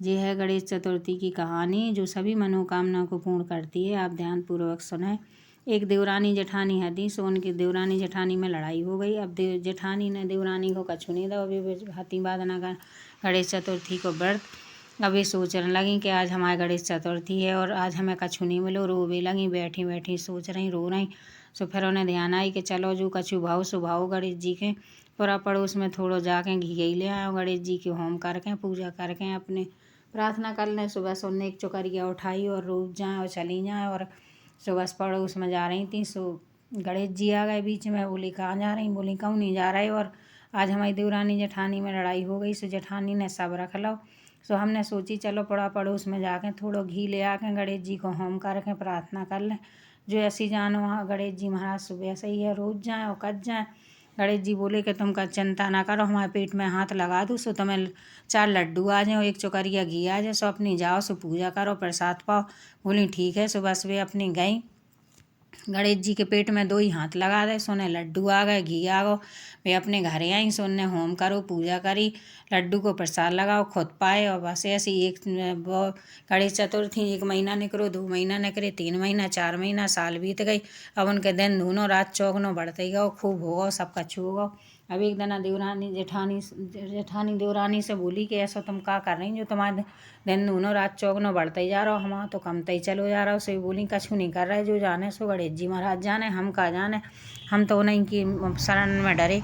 ये है गणेश चतुर्थी की कहानी जो सभी मनोकामना को पूर्ण करती है। आप ध्यानपूर्वक सुने। एक देवरानी जेठानी हती, सो उनकी देवरानी जेठानी में लड़ाई हो गई। अब जेठानी ने देवरानी को कछु नहीं दो। अभी हती बाद ना गणेश चतुर्थी को व्रत। अभी सोचने लगी कि आज हमारे गणेश चतुर्थी है और आज हमें कछु नहीं मिलो। रोवे लगी, बैठी बैठी सोच रही, रो रही। सो फिर उन्हें ध्यान आई कि चलो जो कछु भाव सो भाव गणेश जी के पूरा पड़ोस में थोड़ो जाके घी ले आए। गणेश जी के होम करके पूजा करके अपने प्रार्थना कर लें। सुबह सुनने एक चुकरिया उठाई और रोज जाएँ और चली जाएँ। और सुबह पड़ोस में जा रही थी, सो गणेश जी आ गए बीच में। बोली कहाँ जा रही? बोली कहूँ नहीं जा रहे। और आज हमारी देवरानी जेठानी में लड़ाई हो गई। सो जेठानी ने सब रख लो। सो हमने सोची चलो पड़ोस में जाके थोड़ो घी ले आके गणेश जी को होम करके प्रार्थना कर लें। जो ऐसी जानो वहाँ गणेश जी महाराज सुबह से ही है, रोज जाएँ और कच जाएँ। गणेश जी बोले कि तुम का चिंता ना करो, हमारे पेट में हाथ लगा दूँ सो तुम्हें 4 लड्डू आ जाए और 1 चुकरिया घी आ जाए। सो अपनी जाओ सो पूजा करो, प्रसाद पाओ। बोली ठीक है। सुबह सुबह अपनी गई, गणेश जी के पेट में 2 ही हाथ लगा दे। सोने लड्डू आ गए, घी आ गो। वे अपने घर आई, सोने होम करो, पूजा करी, लड्डू को प्रसाद लगाओ, खुद पाए। और बस ऐसी एक वो गणेश चतुर्थी 1 महीना निकलो, 2 महीना निकले, 3 महीना, 4 महीना, साल बीत गई। अब उनके दिन दूनो रात चौगुनो बढ़ते ही गो, खूब होगो, सब कछु होगो। अब एक दिन देवरानी जेठानी देवरानी से बोली कि ऐसा तुम क्या कर रही जो तुम्हारे दिन दूनो रात चौगुनो बढ़ते ही जा रहा हो, हमारा तो कमते ही चलो जा रहा हो। सो बोली कछु नहीं कर रहे, जो जाने सो गणेश जी महाराज जाने, हम कहाँ जाने, हम तो उन्हीं की शरण में डरे।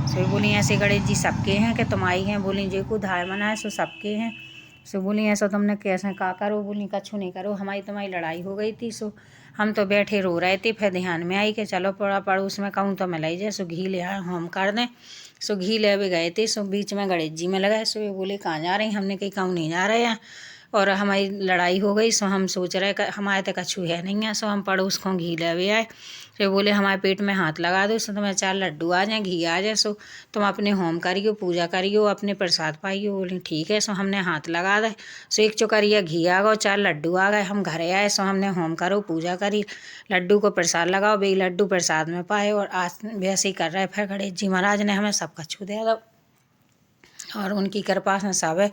सो बोली ऐसे गणेश जी सबके हैं कि तुम आई हैं? बोली जे को धाय मनाए सो सबके हैं। सो बोली ऐसा तुमने कैसे का करो? बोली कछु नहीं करो, हमारी तुम्हारी लड़ाई हो गई थी। सो हम तो बैठे रो रहे थे, फिर ध्यान में आई कि चलो पड़ोस में कहूँ तो मैं लाई जाए। सो घी ले आए, होम कर दें। सो घी ले भी गए थे। सो बीच में गणेश जी में लगाए। सो ये बोले कहाँ जा रही? हमने कहीं कहूँ नहीं जा रहे हैं और हमारी लड़ाई हो गई। सो हम सोच रहे हमारे तो कछु है नहीं है। सो हम पड़ोस को घी ले भी आए। फिर बोले हमारे पेट में हाथ लगा दो सो तुम्हें 4 लड्डू आ जाए, घी आ जाए। सो तुम अपने होम करियो, पूजा करियो, अपने प्रसाद पाइयो। बोली ठीक है। सो हमने हाथ लगा दे। सो 1 चुकरिया घी आ गो, 4 लड्डू आ गए। हम घर आए। सो हमने होम करो, पूजा करी, लड्डू को प्रसाद लगाओ, बे लड्डू प्रसाद में पाए। और आज वैसे ही कर रहे। फिर गणेश जी महाराज ने हमें सब कछु दे दो और उनकी कृपा से सब है।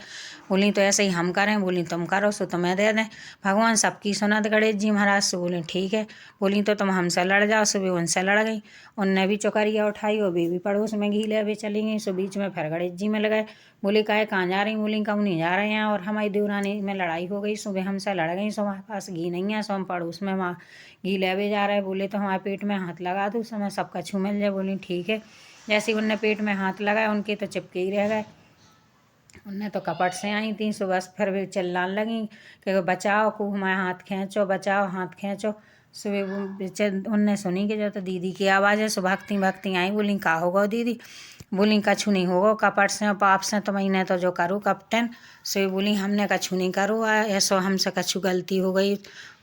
बोली तो ऐसे ही हम करें? बोली तुम करो सो तुम्हें दे दें। भगवान सबकी सुनत गणेश जी महाराज। से बोली ठीक है। बोली तो तुम हमसे लड़ जाओ। सो भी उनसे लड़ गई। उनने भी चुकरिया उठाई और भी पड़ोस में घी ले भी चली गई। सो बीच में फिर गणेश जी में लगाए। बोले काहे कहाँ जा रही? बोली कहूँ नहीं जा रहे हैं और हमारी देवरानी में लड़ाई हो गई। सुबह हमसे लड़ गई। सो हमारे पास घी नहीं है। सो हम पड़ोस में वहाँ घी ले भी जा रहे। बोले तो हमारे पेट में हाथ लगा दो सो हमें सब कछु मिल जाए। बोली ठीक है। जैसे ही उनने पेट में हाथ लगाए उनके तो चिपके ही रह गए। उनने तो कपट से आई थी। सो बस फिर वे चिल्लाने लगी कि बचाओ, को हमारे हाथ खींचो, बचाओ, हाथ खींचो। सो वे उनने सुनी कि जो तो दीदी की आवाज़ है। सो भक्ति आई। बोली का होगा दीदी? बोली कछु नहीं होगा, कपट से और पाप से तुम इन्हें तो जो करो कपटन। सो बोली हमने कछु नहीं करो, ऐसा हमसे कछु गलती हो गई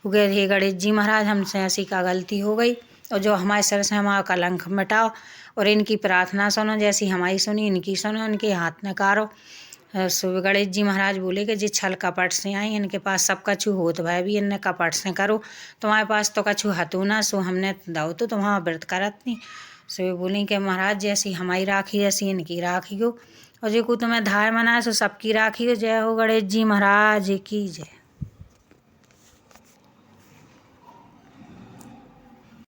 हे गणेश जी महाराज, हमसे ऐसी का गलती हो गई और जो हमारे सिर से हमारा कलंक मिटाओ और इनकी प्रार्थना सुनो, जैसी हमारी सुनी इनकी सुनो, इनके हाथ नकारो। सो गणेश जी महाराज बोले कि जी छल कपट से आई, इनके पास सब कछु होत भाई भी इनने कपट से करो, तुम्हारे पास तो कछु हतू ना। सो हमने दाओ तो तुम्हारा व्रत करत नहीं। सो ये बोली कि महाराज जैसी हमारी राखी ऐसी इनकी राखी हो और जो को तुम्हें धाय मनाए सो सबकी राखी हो। जय हो गणेश जी महाराज की जय।